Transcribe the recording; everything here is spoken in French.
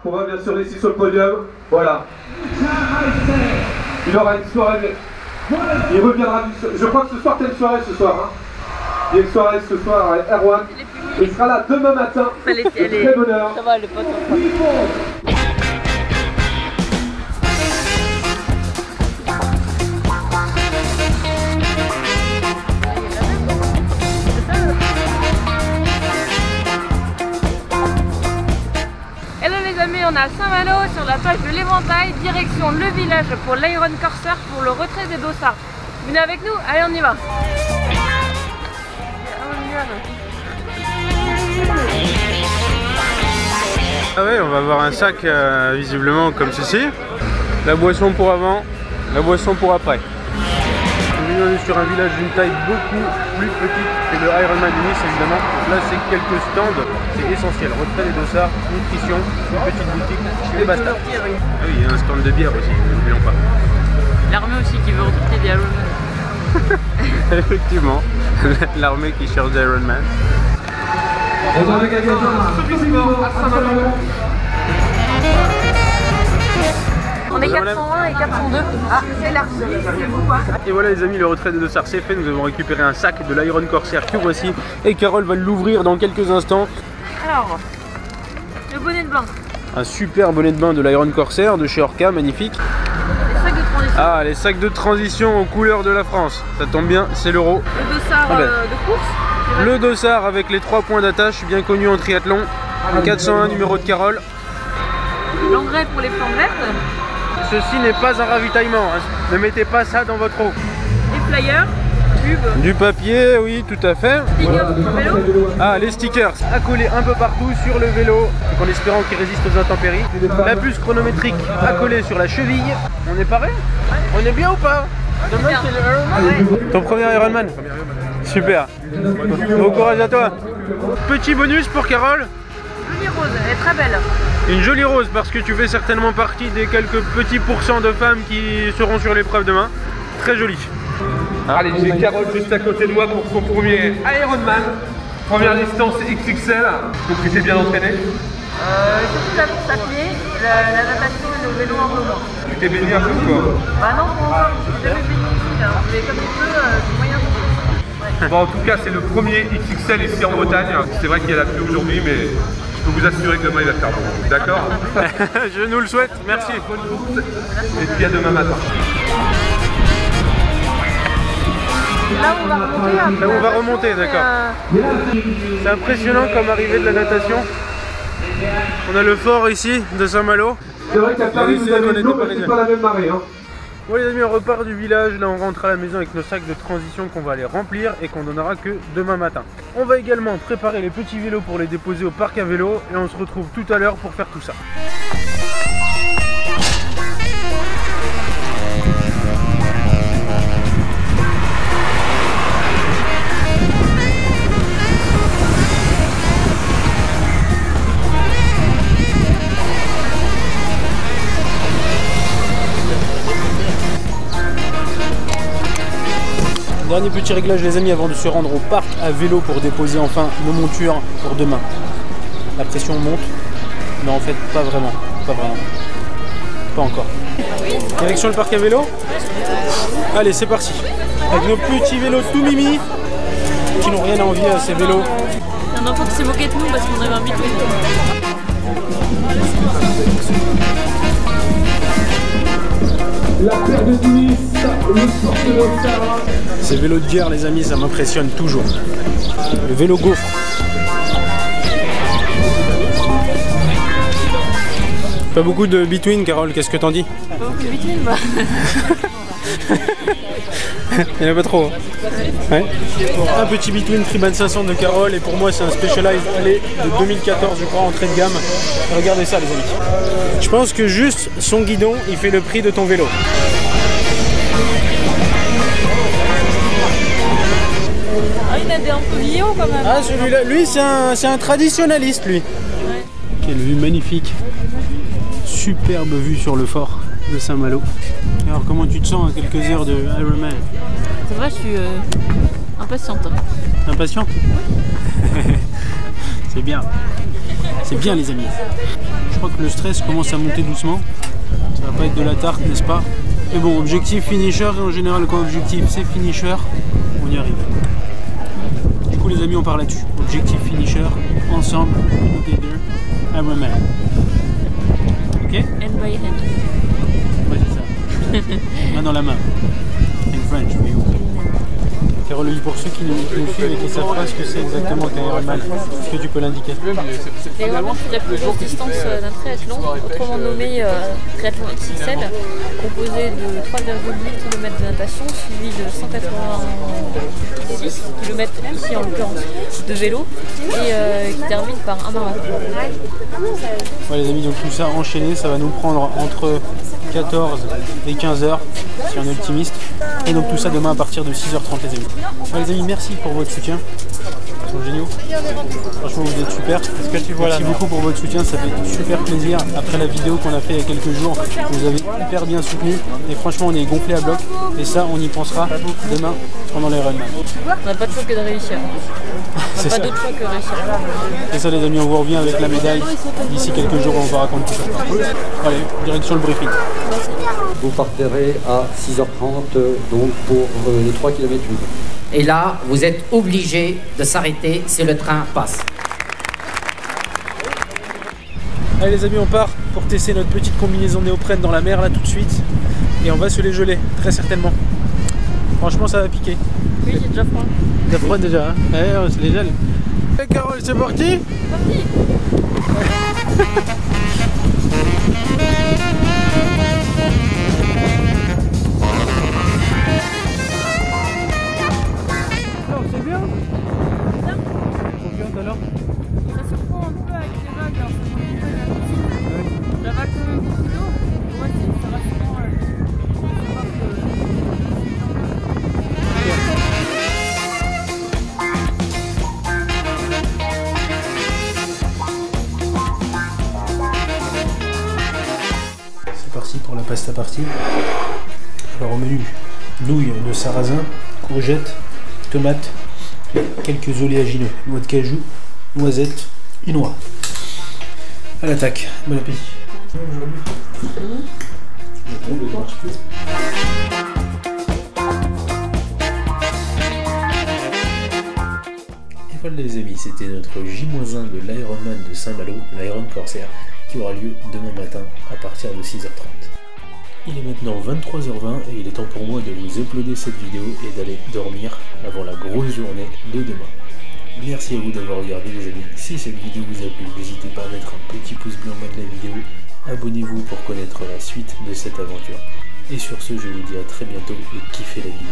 qu'on va bien sûr ici sur le podium. Voilà. Il aura une soirée. Il reviendra. Je crois que ce soir, t'as une soirée ce soir. Hein. Il y a une soirée ce soir à Erwan. Il sera là demain matin. Très bonne heure. Ça va, le pote. Hello les amis, on est à Saint-Malo sur la plage de l'Éventail, direction le village pour l'Iron Corsair pour le retrait des dossards. Venez avec nous, allez on y va. Ah ouais, on va avoir un sac visiblement comme ceci. La boisson pour avant, la boisson pour après. On est sur un village d'une taille beaucoup plus petite que le Ironman de Nice évidemment. Donc là c'est quelques stands, c'est essentiel. Retrait des dossards, nutrition, une petite boutique et basta. Ah oui, il y a un stand de bière aussi, n'oublions pas. L'armée aussi qui veut recruter des Ironman. Effectivement, l'armée qui cherche des Ironman. On est 401 et 402. Ah, c'est là. Et voilà les amis, le retrait des dossards c'est fait. Nous avons récupéré un sac de l'Iron Corsair que voici. Et Carole va l'ouvrir dans quelques instants. Alors, le bonnet de bain. Un super bonnet de bain de l'Iron Corsair de chez Orca, magnifique. Les sacs de transition. Ah, les sacs de transition aux couleurs de la France. Ça tombe bien, c'est l'euro. Le dossard de course. Le dossard avec les 3 points d'attache bien connus en triathlon. 401 numéro de Carole. L'engrais pour les plantes vertes. Ceci n'est pas un ravitaillement, hein. Ne mettez pas ça dans votre eau. Les flyers, tubes. Du papier, oui, tout à fait. Stickers pour le vélo. Ah, les stickers à coller un peu partout sur le vélo, donc en espérant qu'il résiste aux intempéries. La puce chronométrique à coller sur la cheville. On est paré? On est bien ou pas? Demain c'est le Ironman. Ton premier Ironman? Super. Bon courage à toi. Petit bonus pour Carole. Jolie rose, elle est très belle. Une jolie rose parce que tu fais certainement partie des quelques petits pourcents de femmes qui seront sur l'épreuve demain. Très jolie. Allez, j'ai Carole juste à côté de moi pour son premier Ironman. Première distance XXL. Donc tu t'es bien entraîné? Surtout la course à pied, la natation et le vélo en moment. Tu t'es baigné un peu ou quoi? Bah non, pour encore, j'ai jamais baigné ici. Mais comme il peut, c'est moyen de faire. Bon, en tout cas, c'est le premier XXL ici en Bretagne. C'est vrai qu'il y a la pluie aujourd'hui, mais je peux vous assurer que demain il va faire bon. D'accord? Je nous le souhaite, merci. Bonne course. Et puis à demain matin. Là on va remonter un peu. Là on va remonter, d'accord. C'est impressionnant comme arrivée de la natation. On a le fort ici de Saint-Malo. C'est vrai qu'à Paris, vous avez une mais c'est pas la même marée. Hein. Bon les amis, on repart du village. Là on rentre à la maison avec nos sacs de transition qu'on va aller remplir et qu'on donnera que demain matin. On va également préparer les petits vélos pour les déposer au parc à vélo. Et on se retrouve tout à l'heure pour faire tout ça. Dernier petit réglage les amis avant de se rendre au parc à vélo pour déposer enfin nos montures pour demain. La pression monte, mais en fait pas vraiment, pas encore. Direction le parc à vélo. Allez c'est parti. Avec nos petits vélos tout mimi qui n'ont rien à envier à ces vélos. Il y a un enfant qui s'est moqué de nous parce qu'on avait un bitouille. La paire de Tunis, le sport de Mossara. Ces vélos de guerre les amis, ça m'impressionne toujours. Le vélo gaufre. Pas beaucoup de between Carole, qu'est-ce que t'en dis? Pas beaucoup de between bah. Il n'y en a pas trop. Ouais. Un petit between Freeman 500 de Carole et pour moi c'est un Specialized Alley de 2014 je crois, entrée de gamme. Regardez ça les amis. Je pense que juste son guidon il fait le prix de ton vélo. Ah il a des un peu vieillots quand même. Ah celui-là, lui c'est un traditionnaliste lui. Ouais. Quelle vue magnifique. Superbe vue sur le fort de Saint-Malo. Alors comment tu te sens à quelques heures de Ironman? C'est vrai, je suis impatiente. Impatiente? C'est bien. C'est bien les amis. Je crois que le stress commence à monter doucement. Ça va pas être de la tarte, n'est-ce pas? Mais bon, objectif finisher, et en général quand objectif c'est finisher, on y arrive. Du coup les amis, on part là-dessus. Objectif finisher, ensemble, together, Ironman. Ok? Hand by hand. Ouais, c'est ça. Main dans la main. In French, for you. Carole, pour ceux qui nous suivent et qui ne savent pas ce que c'est exactement qu'un Ironman, est-ce que tu peux l'indiquer? L'Ironman, c'est la plus grosse distance d'un triathlon, autrement nommé triathlon XXL, composé de 3,8 km de natation, suivi de 186 km ici en l'occurrence de vélo, et qui termine par un marathon. Ouais, les amis, donc tout ça enchaîné, ça va nous prendre entre 14 et 15 heures si on est optimiste. Et donc tout ça demain à partir de 6h30 les amis. Ouais, les amis, merci pour votre soutien. Ils sont géniaux. Franchement vous êtes super. Merci beaucoup pour votre soutien, ça fait super plaisir. Après la vidéo qu'on a fait il y a quelques jours, vous avez hyper bien soutenu. Et franchement on est gonflé à bloc. Et ça on y pensera demain pendant l'Ironman. On n'a pas de choix que de réussir. On n'a pas d'autre choix que réussir. C'est ça les amis, on vous revient avec la médaille. D'ici quelques jours on va raconter tout ça. Allez, direction le briefing. Vous partirez à 6h30 donc pour les 3 km. Et là, vous êtes obligé de s'arrêter si le train passe. Allez les amis, on part pour tester notre petite combinaison néoprène dans la mer là tout de suite. Et on va se les geler, très certainement. Franchement ça va piquer. Oui, j'ai déjà froid. T'as froid déjà, hein? Allez, on se les gèle. Hey Carole, c'est parti? Parti. C'est bien. Confiante alors? Ça surprend un peu avec les vagues, alors ça monte un peu la piscine. La vague quand même beaucoup d'eau. Moi ça va souvent. C'est parti pour la pasta partie. Alors au menu, nouilles de sarrasin, courgettes, tomates, quelques oléagineux, noix de cajou, noisettes et noix. À l'attaque, bon appétit. Et voilà les amis, c'était notre J-1 de l'Ironman de Saint-Malo, l'Iron Corsair, qui aura lieu demain matin à partir de 6h30. Il est maintenant 23h20 et il est temps pour moi de vous uploader cette vidéo et d'aller dormir avant la grosse journée de demain. Merci à vous d'avoir regardé les amis. Si cette vidéo vous a plu, n'hésitez pas à mettre un petit pouce bleu en bas de la vidéo. Abonnez-vous pour connaître la suite de cette aventure. Et sur ce, je vous dis à très bientôt et kiffez la vidéo.